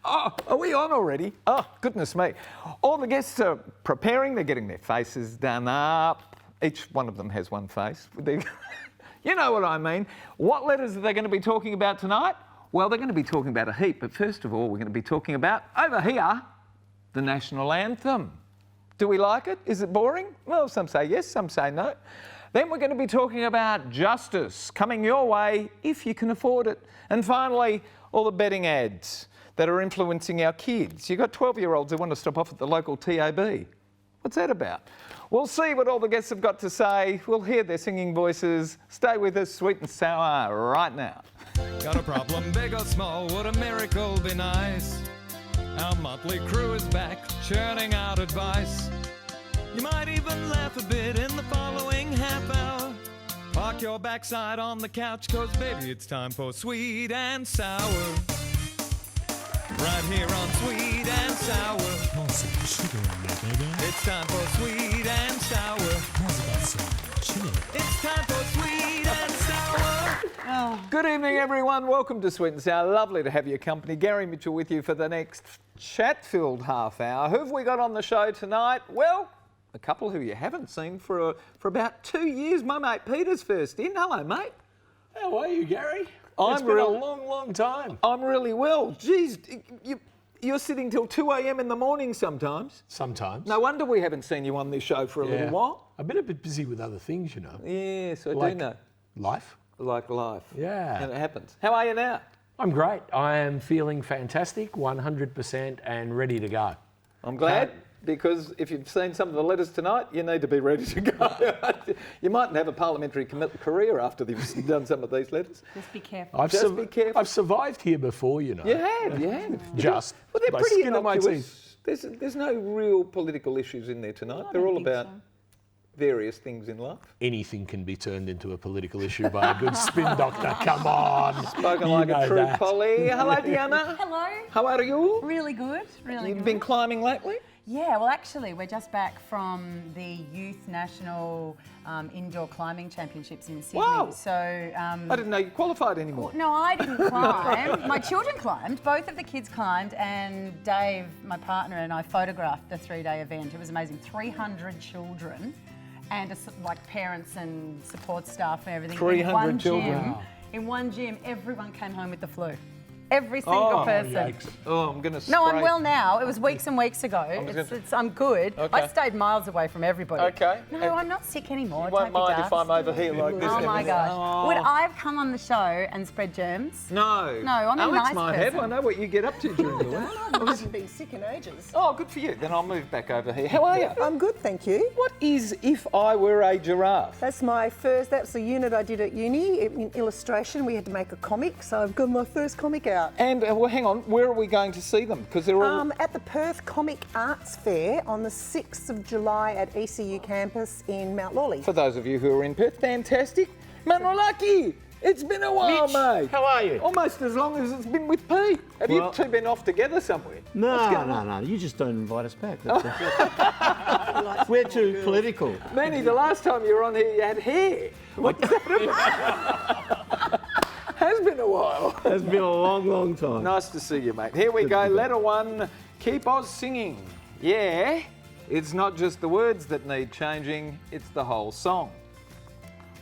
Oh, are we on already? Oh, goodness me. All the guests are preparing. They're getting their faces done up. Each one of them has one face. You know what I mean. What letters are they going to be talking about tonight? Well, they're going to be talking about a heap, but first of all, we're going to be talking about, over here, the national anthem. Do we like it? Is it boring? Well, some say yes, some say no. Then we're going to be talking about justice coming your way if you can afford it. And finally, all the betting ads that are influencing our kids. You've got 12-year-olds who want to stop off at the local TAB. What's that about? We'll see what all the guests have got to say. We'll hear their singing voices. Stay with us, sweet and sour, right now. Got a problem, big or small, would a miracle be nice? Our motley crew is back, churning out advice. You might even laugh a bit in the following half hour. Park your backside on the couch, cause baby it's time for Sweet and Sour. Right here on Sweet and Sour. How's the sugar in there, baby? It's time for Sweet and Sour. How's about some chili? It's time for Sweet and Sour. Oh. Good evening, everyone. Welcome to Sweet and Sour. Lovely to have your company. Gary Mitchell with you for the next chat-filled half hour. Who have we got on the show tonight? Well, a couple who you haven't seen for about 2 years. My mate Peter's first in. Hello, mate. How are you, Gary? It's been a long time. I'm really well. Geez, you're sitting till 2 a.m. in the morning sometimes. Sometimes. No wonder we haven't seen you on this show for a little while. I've been a bit busy with other things, you know. Yes, I do know. Life. Like life. Yeah. And it happens. How are you now? I'm great. I am feeling fantastic, 100% and ready to go. I'm glad. Because if you've seen some of the letters tonight, you need to be ready to go. You mightn't have a parliamentary career after you've done some of these letters. Just be careful. Be careful. I've survived here before, you know. You have. Just. Well, they're by pretty skin of my innocuous. teeth. There's no real political issues in there tonight. They're all about various things in life. Anything can be turned into a political issue by a good spin doctor. Come on. Spoken like a true Polly. Hello, Deanna. Hello. How are you? Really good. You've been climbing lately? Yeah, well, actually, we're just back from the Youth National Indoor Climbing Championships in Sydney. Wow. So I didn't know you qualified anymore. no, I didn't climb. My children climbed. Both of the kids climbed, and Dave, my partner, and I photographed the 3-day event. It was amazing. 300 children, and like parents and support staff and everything. 300 children. Wow. In one gym, everyone came home with the flu. Every single person. Yikes. Oh, I'm going to No, I'm well now. It was weeks and weeks ago. I'm good. Okay. I stayed miles away from everybody. Okay. No, I'm not sick anymore. You won't mind if I'm over here like this. Oh my every- gosh. Oh. Would I have come on the show and spread germs? No. No, I'm a Alex nice might person. have. I know what you get up to during the week. I haven't been sick in ages. Oh, good for you. Then I'll move back over here. How are you? I'm good, thank you. What is If I Were a Giraffe? That's the unit I did at uni. In illustration, we had to make a comic, so I've got my first comic out. And well, hang on, where are we going to see them? Because they're all... At the Perth Comic Arts Fair on the 6th of July at ECU campus in Mount Lawley. For those of you who are in Perth, fantastic. Manolaki, it's been a while, Mitch, mate. how are you? Almost as long as it's been with Pete. Have you two been off together somewhere? No. You just don't invite us back. That's We're too political. Manny, the last time you were on here, you had hair. What's that about? Has been a while. It's been a long time. Nice to see you, mate. Here we go. Letter 1. Keep Oz singing. Yeah, it's not just the words that need changing, it's the whole song.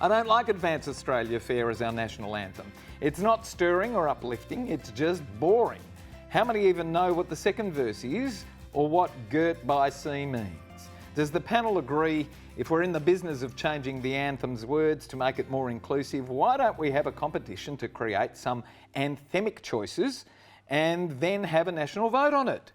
I don't like Advance Australia Fair as our national anthem. It's not stirring or uplifting, it's just boring. How many even know what the second verse is or what girt by sea means? Does the panel agree if we're in the business of changing the anthem's words to make it more inclusive, why don't we have a competition to create some anthemic choices and then have a national vote on it?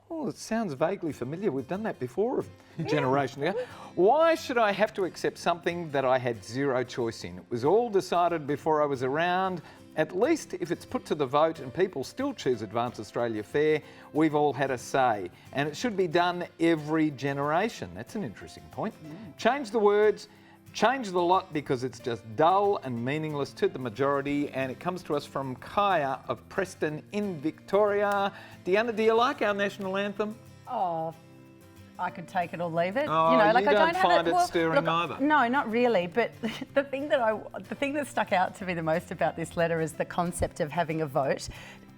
Oh, it sounds vaguely familiar. We've done that before a generation ago. Why should I have to accept something that I had zero choice in? It was all decided before I was around. At least if it's put to the vote and people still choose Advance Australia Fair, we've all had a say. And it should be done every generation. That's an interesting point. Change the words, change the lot because it's just dull and meaningless to the majority. And it comes to us from Kaya of Preston in Victoria. Deanna, do you like our national anthem? Oh, I could take it or leave it. Oh, you know, you don't have find it stirring look, either? No, not really. But the thing that stuck out to me the most about this letter is the concept of having a vote.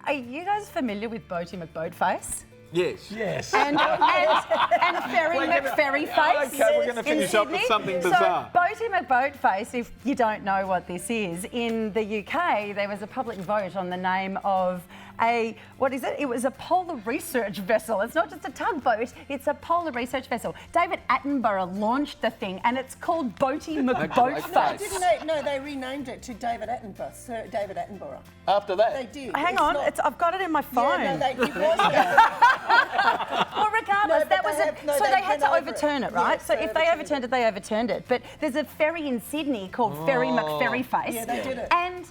Are you guys familiar with Boaty McBoatface? Yes. Yes. And Ferry McFerryface. Okay, we're going to finish up with something bizarre. So Boaty McBoatface, if you don't know what this is, in the UK there was a public vote on the name of it was a polar research vessel. It's not just a tugboat, it's a polar research vessel. David Attenborough launched the thing and it's called Boaty McBoatface. No, they renamed it to David Attenborough, Sir David Attenborough. After that? They did. Hang on, I've got it in my phone. Yeah, no, it was Well, regardless, No, that but was they it. have- no, So they they had to went over overturn it, it. right? Yes, So they if they overturned it, they overturned it. But there's a ferry in Sydney called Ferry McFerryface. Yeah, they did it. And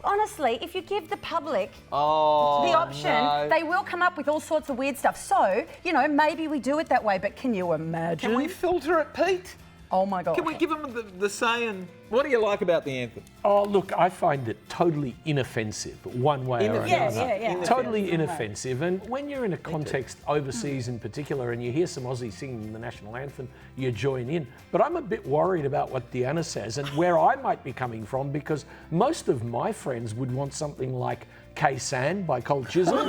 honestly, if you give the public the Oh, option, no. they will come up with all sorts of weird stuff. So, maybe we do it that way, but can you imagine? Can we filter it, Pete? Oh my God. Can we give them the say? And what do you like about the anthem? Oh, look, I find it totally inoffensive, one way or Inoffensive. another. Yeah. Totally inoffensive. And when you're in a context overseas in particular and you hear some Aussies singing the national anthem, you join in. But I'm a bit worried about what Deanna says and where I might be coming from, because most of my friends would want something like K-San by Cold Chisel or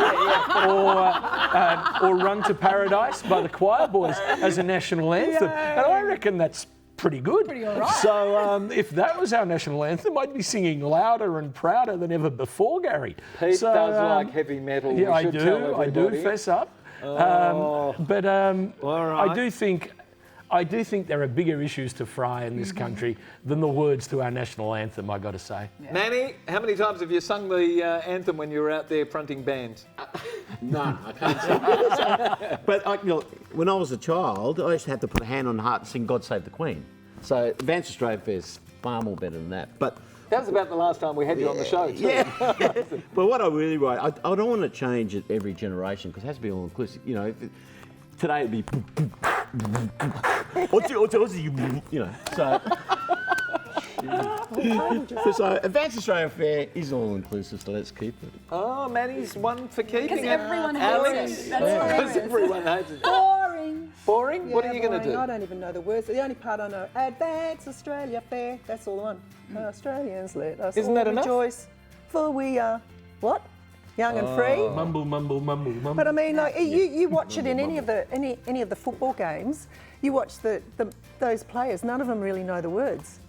Run to Paradise by the Choir Boys as a national anthem. And I reckon that's pretty good. Pretty all right. So if that was our national anthem, I'd be singing louder and prouder than ever before, Gary. Pete So, does like heavy metal. Yeah, we I should do. tell I do everybody. fess up. Oh. But All right. I do think there are bigger issues to fry in this country than the words to our national anthem, I got to say. Manny, how many times have you sung the anthem when you were out there fronting bands? None, I can't say. But when I was a child, I used to have to put a hand on the heart and sing God Save the Queen. So Advance Australia Fair is far more better than that. But That was about the last time we had you on the show, too. yeah. But what I really write, I don't want to change it every generation because it has to be all inclusive. Today it'd be so Advance Australia Fair is all inclusive, so let's keep it. Oh, Manny's one for keeping Because it. everyone Alex? hates it. That's what it Because is. everyone hates it. boring. Boring? What are you going to boring. I do? don't even know the words. The only part I know, Advance Australia Fair. That's all the one. Australians, let us Isn't all that enough? rejoice, for we are what? Young and free. Mumble, mumble, mumble, mumble. But I mean, like you watch it in any of the football games. You watch those players. None of them really know the words.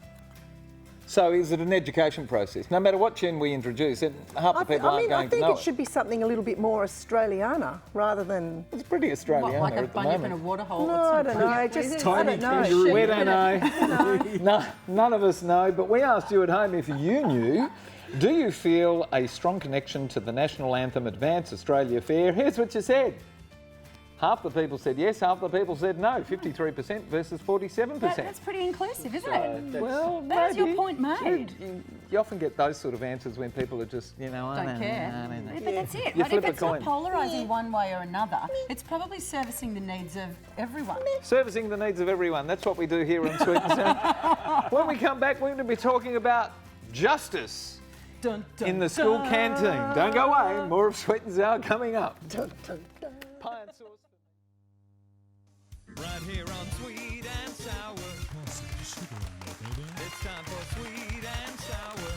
So is it an education process? No matter what tune we introduce, half the people aren't I going to think know it should be something a little bit more Australiana rather than. It's pretty Australian What, like a at the bunyip in a moment. waterhole? No, I don't know. Just I don't know. We don't know. No, none of us know, but we asked you at home if you knew. Do you feel a strong connection to the national anthem Advance Australia Fair? Here's what you said. Half the people said yes, half the people said no. 53% versus 47%. That's pretty inclusive, isn't it? Well, That is your maybe. point made. You often get those sort of answers when people are just, I Don't care. But that's it. You Right? flip If a it's not coin. polarising one way or another, it's probably servicing the needs of everyone. Servicing the needs of everyone. That's what we do here on Sweet and Sound. When we come back, we're going to be talking about justice Dun, dun, in the school canteen. Don't go away. More of Sweet and Sound coming up. Pie and sauce. Right here on Sweet and Sour. Pass the sugar on me, baby. It's time for Sweet and Sour.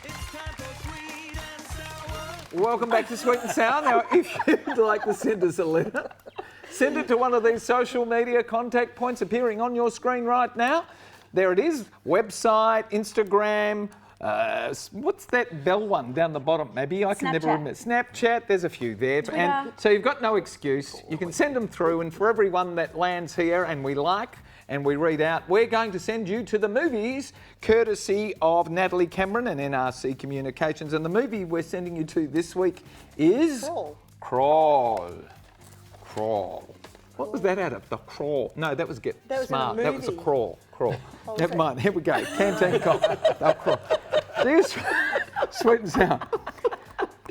It's time for Sweet and Sour. Welcome back to Sweet and Sound. Now, if you'd like to send us a letter, send it to one of these social media contact points appearing on your screen right now. There it is. Website, Instagram. What's that bell one down the bottom? Maybe I can never Snapchat. remember. Snapchat, there's a few there. And so you've got no excuse. You can send them through, and for everyone that lands here and we like and we read out, we're going to send you to the movies, courtesy of Natalie Cameron and NRC Communications. And the movie we're sending you to this week is Crawl. What was that out of? The Crawl. No, that was Get That was in a Smart. That was a movie. Crawl. Never mind. Here we go. Canteen Cop. They'll crawl. There's Sweet and Sound.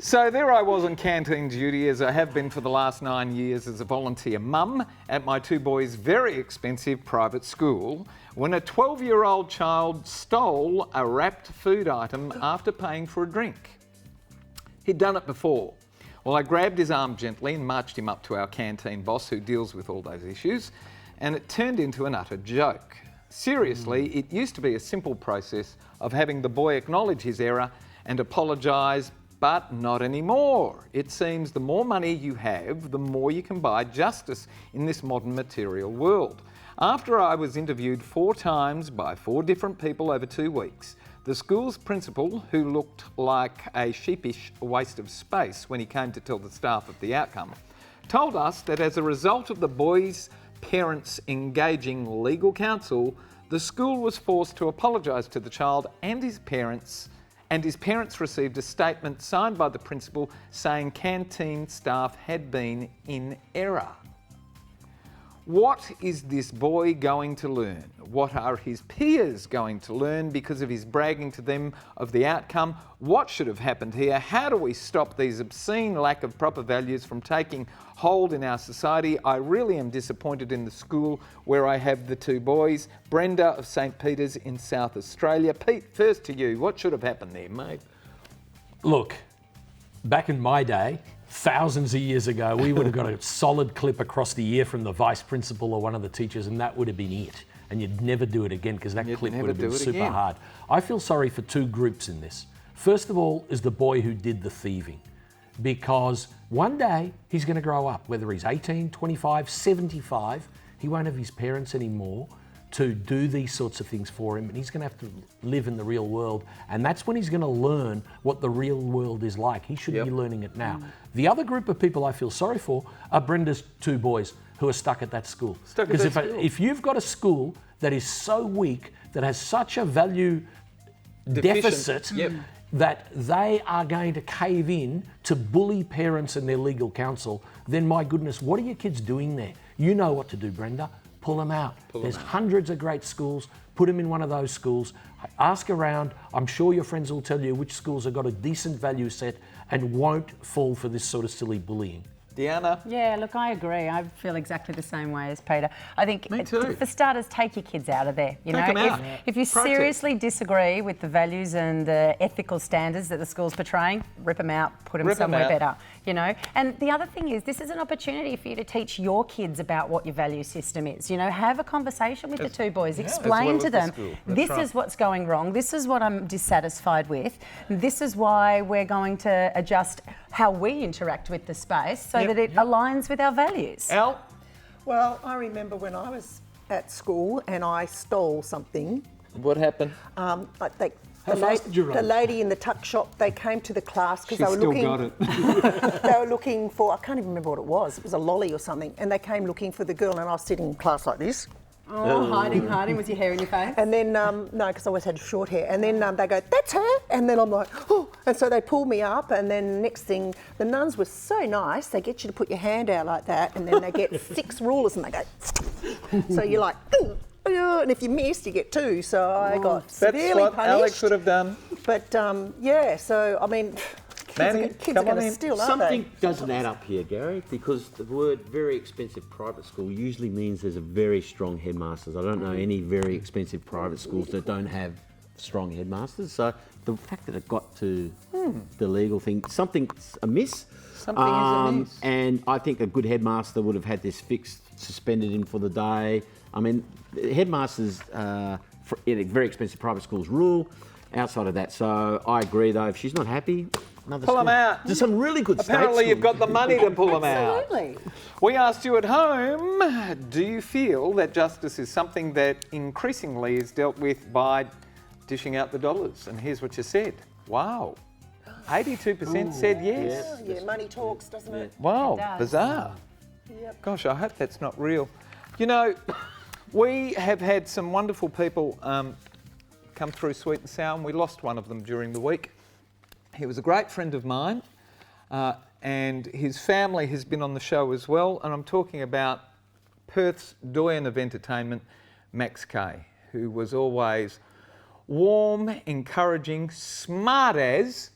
So there I was on canteen duty, as I have been for the last 9 years as a volunteer mum at my two boys' very expensive private school, when a 12-year-old child stole a wrapped food item after paying for a drink. He'd done it before. Well, I grabbed his arm gently and marched him up to our canteen boss, who deals with all those issues, and it turned into an utter joke. Seriously, it used to be a simple process of having the boy acknowledge his error and apologise, But not anymore. It seems the more money you have, the more you can buy justice in this modern material world. After I was interviewed 4 times by 4 different people over 2 weeks, the school's principal, who looked like a sheepish waste of space when he came to tell the staff of the outcome, told us that as a result of the boys' parents engaging legal counsel, the school was forced to apologise to the child and his parents received a statement signed by the principal saying canteen staff had been in error. What is this boy going to learn? What are his peers going to learn because of his bragging to them of the outcome? What should have happened here? How do we stop these obscene lack of proper values from taking hold in our society? I really am disappointed in the school where I have the 2 boys. Brenda of St. Peter's in South Australia. Pete, first to you. What should have happened there, mate? Look, back in my day, thousands of years ago, we would have got a solid clip across the ear from the vice principal or one of the teachers, and that would have been it. And you'd never do it again because that clip would have been super hard. I feel sorry for 2 groups in this. First of all is the boy who did the thieving, because one day he's going to grow up, whether he's 18, 25, 75, he won't have his parents anymore to do these sorts of things for him, and he's going to have to live in the real world, and that's when he's going to learn what the real world is like. He should be learning it now. The other group of people I feel sorry for are Brenda's 2 boys who are stuck at that school. Because if you've got a school that is so weak, that has such a value deficit, that they are going to cave in to bully parents and their legal counsel, then my goodness, what are your kids doing there? You know what to do, Brenda. Pull them out. There's hundreds of great schools. Put them in one of those schools. Ask around. I'm sure your friends will tell you which schools have got a decent value set and won't fall for this sort of silly bullying. Deanna? Yeah, look, I agree. I feel exactly the same way as Peter. I think, Me too. for starters, take your kids out of there. You Take know, them out. if you seriously disagree with the values and the ethical standards that the school's portraying, rip them out, put them somewhere better. You know, and the other thing is, this is an opportunity for you to teach your kids about what your value system is. You know, have a conversation with the 2 boys, explain to them, this is what's going wrong, this is what I'm dissatisfied with, this is why we're going to adjust how we interact with the space so that it aligns with our values. Al? Well, I remember when I was at school and I stole something. What happened? The lady in the tuck shop, they came to the class because they were still looking. got it. They were looking for, I can't even remember what it was. It was a lolly or something, and they came looking for the girl, and I was sitting in class like this. Oh, hiding with your hair in your face. And then, no, because I always had short hair. And then they go, that's her. And then I'm like, oh. And so they pull me up. And then next thing, the nuns were so nice. They get you to put your hand out like that. And then they get 6 rulers and they go. So you're like, and if you miss, you get 2. So I got severely punished. That's what Alex would have done. But yeah, so I mean, Manny, kids are going to steal, aren't they? Something doesn't add up here, Gary, because the word very expensive private school usually means there's a very strong headmasters. I don't know any very expensive private schools that don't have strong headmasters. So the fact that it got to the legal thing, something's amiss. Something is amiss. And I think a good headmaster would have had this fixed, suspended him for the day. I mean, headmasters in very expensive private schools rule. Outside of that, so I agree though, if she's not happy, another Pull school. them out. There's some really good Apparently state you've got schools. the money to pull them out. Absolutely. We asked you at home, do you feel that justice is something that increasingly is dealt with by dishing out the dollars? And here's what you said. Wow. 82% said yes. Yeah, money talks, doesn't it? Wow, It does. bizarre. Yep. Gosh, I hope that's not real. You know, we have had some wonderful people come through Sweet and Sour, and we lost one of them during the week. He was a great friend of mine, and his family has been on the show as well, and I'm talking about Perth's doyen of entertainment, Max Kay, who was always warm, encouraging, smart as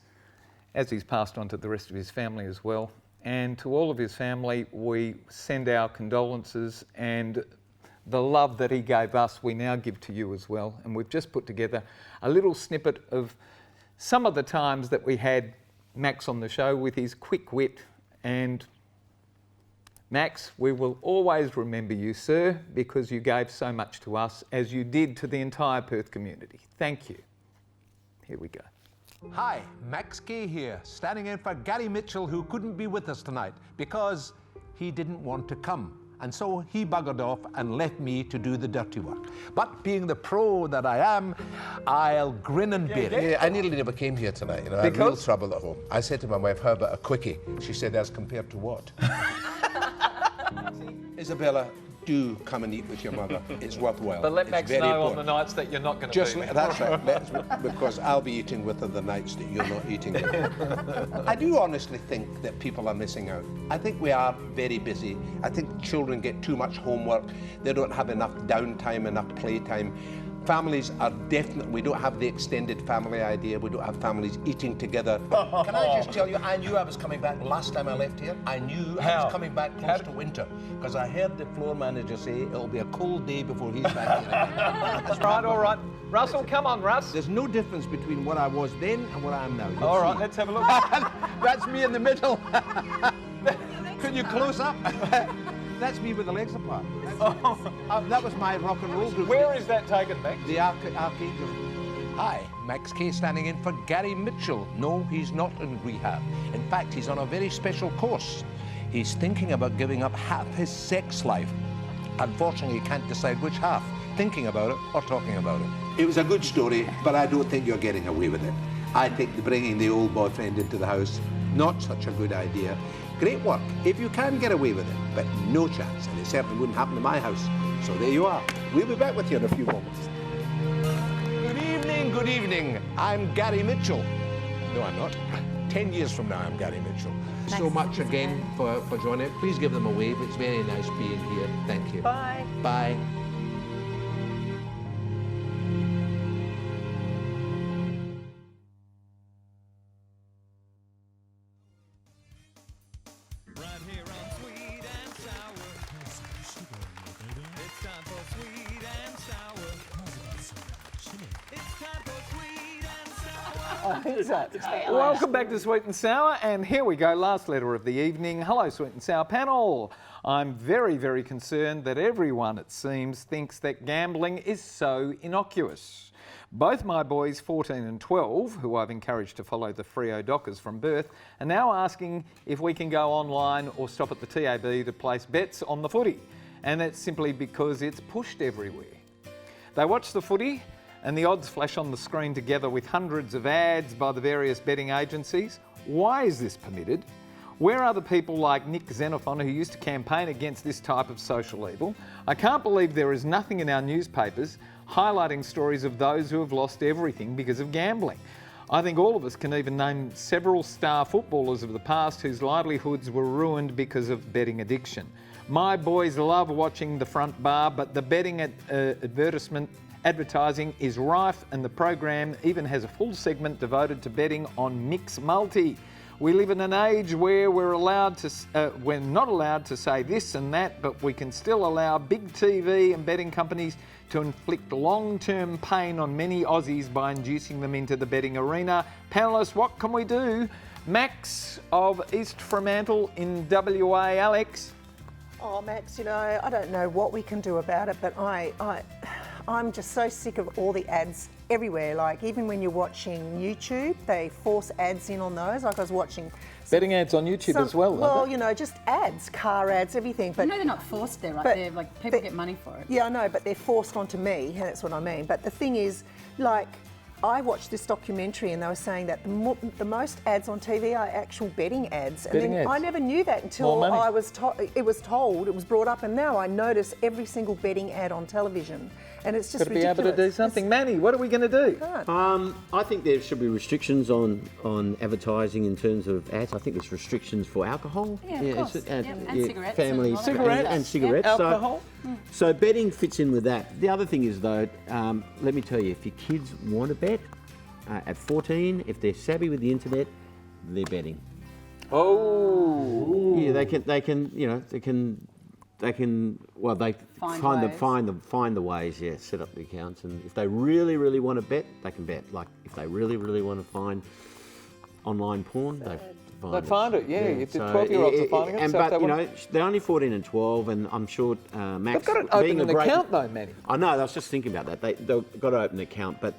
he's passed on to the rest of his family as well. And to all of his family, we send our condolences, and the love that he gave us, we now give to you as well. And we've just put together a little snippet of some of the times that we had Max on the show with his quick wit. And Max, we will always remember you, sir, because you gave so much to us, as you did to the entire Perth community. Thank you. Here we go. Hi, Max Kay here, standing in for Gary Mitchell, who couldn't be with us tonight because he didn't want to come. And so he buggered off and left me to do the dirty work. But being the pro that I am, I'll grin and bear it. Yeah, I nearly never came here tonight. You know, I had real trouble at home. I said to my wife, how about a quickie? She said, as compared to what? Isabella, do come and eat with your mother. It's worthwhile. But let It's Max very know important. on the nights that you're not going to be there. That's right, because I'll be eating with her the nights that you're not eating with her. I do honestly think that people are missing out. I think we are very busy. I think children get too much homework. They don't have enough downtime, enough playtime. Families are definitely, we don't have the extended family idea. We don't have families eating together. Can I just tell you, I knew I was coming back last time I left here. I knew I was coming back close to winter because I heard the floor manager say it'll be a cold day before he's back here again. That's right, all right. Russell, come on, Russ. There's no difference between what I was then and what I am now. All right, let's have a look. That's me in the middle. Can you close up? That's me with the legs apart. That was my rock and roll group. Where is that taken, Max? The Archangel. Hi, Max Kay standing in for Gary Mitchell. No, he's not in rehab. In fact, he's on a very special course. He's thinking about giving up half his sex life. Unfortunately, he can't decide which half, thinking about it or talking about it. It was a good story, but I don't think you're getting away with it. I think bringing the old boyfriend into the house, not such a good idea. Great work, if you can get away with it, but no chance, and it certainly wouldn't happen in my house. So there you are. We'll be back with you in a few moments. Good evening. I'm Gary Mitchell. No, I'm not. 10 years from now, I'm Gary Mitchell. So much again for joining. Please give them a wave. It's very nice being here. Thank you. Bye. Bye. Right here on Sweet and Sour. It's time for Sweet and Sour. It's time for Sweet and Sour. Welcome back to Sweet and Sour, and here we go, last letter of the evening. Hello, Sweet and Sour panel. I'm very, very concerned that everyone, it seems, thinks that gambling is so innocuous. Both my boys, 14 and 12, who I've encouraged to follow the Freo Dockers from birth, are now asking if we can go online or stop at the TAB to place bets on the footy. And that's simply because it's pushed everywhere. They watch the footy and the odds flash on the screen together with hundreds of ads by the various betting agencies. Why is this permitted? Where are the people like Nick Xenophon who used to campaign against this type of social evil? I can't believe there is nothing in our newspapers highlighting stories of those who have lost everything because of gambling. I think all of us can even name several star footballers of the past whose livelihoods were ruined because of betting addiction. My boys love watching the front bar, but the betting advertising is rife, and the program even has a full segment devoted to betting on Mix Multi. We live in an age where we're not allowed to say this and that, but we can still allow big TV and betting companies to inflict long-term pain on many Aussies by inducing them into the betting arena. Panellists, what can we do? Max of East Fremantle in WA. Alex? Oh, Max, you know, I don't know what we can do about it, but I'm just so sick of all the ads everywhere. Like, even when you're watching YouTube, they force ads in on those. Like, I was watching Betting ads on YouTube as well, aren't well, they? you know, just ads, car ads, everything. But No, they're not forced there, right? but They're like, people get money for it. Yeah, I know, but they're forced onto me, and that's what I mean. But the thing is, like, I watched this documentary and they were saying that the most ads on TV are actual betting ads. And Betting then ads. I never knew that until More money. I was it was brought up, and now I notice every single betting ad on television. And it's just Got to be ridiculous. able to do something. Manny, what are we going to do? I think there should be restrictions on advertising in terms of ads. I think there's restrictions for alcohol. Yeah, of course. it's- Yep, and cigarettes family and all that Cigarettes. and cigarettes. Yep. So- Alcohol. So betting fits in with that. The other thing is though, let me tell you, if your kids want to bet at 14, if they're savvy with the internet, they're betting. Oh. Yeah, they can. Well, they find the ways. Yeah, set up the accounts, and if they really want to bet, they can bet. Like if they really want to find online porn, to find They it. find it, yeah. The 12-year-olds are finding it. And so if but they you want- know, they're only 14 and 12, and I'm sure Max. They've got to being open a an great, account though, Manny. I know. I was just thinking about that. They've got to open an account, but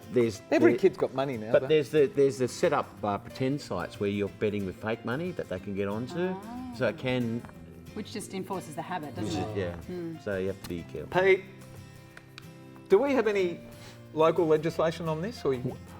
Every kid's got money now. But there's the set up pretend sites where you're betting with fake money that they can get onto, so it can. Which just enforces the habit, doesn't it? Yeah. So you have to be careful. Pete, do we have any local legislation on this? Or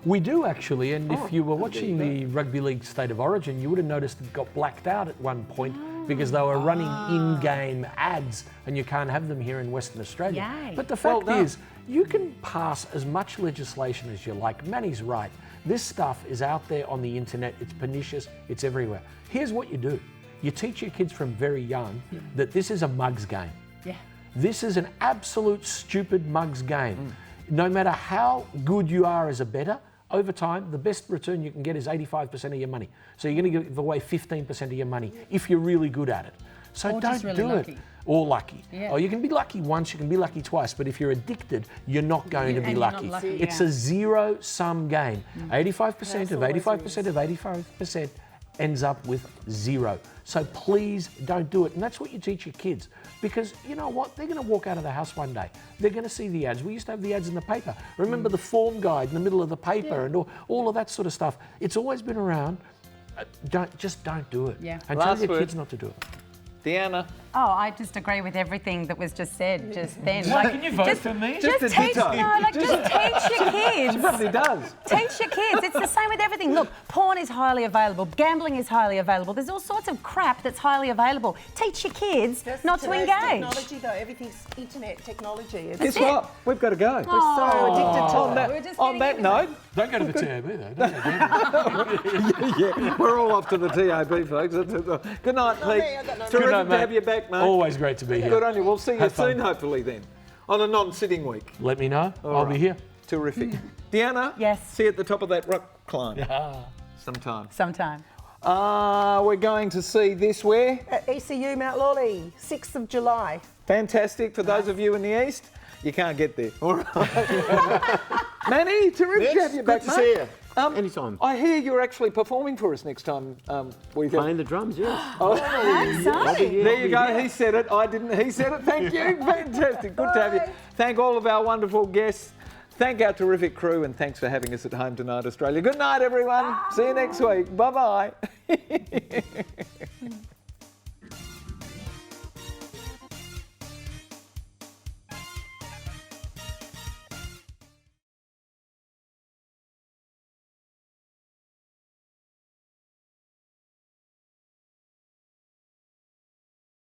We do actually, and if you were watching the Rugby League State of Origin, you would have noticed it got blacked out at one point because they were running in-game ads, and you can't have them here in Western Australia. Yay. But the fact is, you can pass as much legislation as you like. Manny's right. This stuff is out there on the internet. It's pernicious. It's everywhere. Here's what you do. You teach your kids from very young that this is a mugs game. Yeah. This is an absolute stupid mugs game. No matter how good you are as a bettor, over time, the best return you can get is 85% of your money. So you're going to give away 15% of your money if you're really good at it. So Or don't just really do lucky. it. Or lucky. Yeah. Or you can be lucky once, you can be lucky twice, but if you're addicted, you're not going to be and you're not lucky. lucky, It's yeah. a zero-sum game. 85% of 85% of 85% ends up with zero. So please don't do it. And that's what you teach your kids. Because you know what? They're going to walk out of the house one day. They're going to see the ads. We used to have the ads in the paper. Remember the form guide in the middle of the paper and all of that sort of stuff. It's always been around. Don't do it. Yeah. And Last tell your word. kids not to do it. Deanna, Oh, I just agree with everything that was just said just then. Can you vote for me? Just a teach, ditto. just teach your kids. probably does. Teach your kids. It's the same with everything. Look, porn is highly available. Gambling is highly available. There's all sorts of crap that's highly available. Teach your kids not to Today's engage. Technology, though, everything's internet technology. It's Guess what? We've got to go. We're so addicted to On it. that, on that note, Don't go to the TAB though. Don't go yeah, we're all off to the TAB, folks. Good night, Pete. I got no- Terrific Good night, to mate. have you back, mate. Always great to be here. Good on you. We'll see you Have fun. soon, hopefully, then, on a non-sitting week. Let me know. I'll be here. Terrific. Deanna? Yes. See you at the top of that rock climb. Sometime. Sometime. We're going to see this where? At ECU Mount Lawley, 6th of July. Fantastic. For those of you in the east, you can't get there. All right. Manny, terrific to have you back, Good to mate. see you. Anytime. I hear you're actually performing for us next time we go. Playing the drums, yes. Exciting. There you go. He said it. I didn't. He said it. Thank you. Fantastic. Good to have you. Thank all of our wonderful guests. Thank our terrific crew, and thanks for having us at home tonight, Australia. Good night, everyone. See you next week. Bye-bye.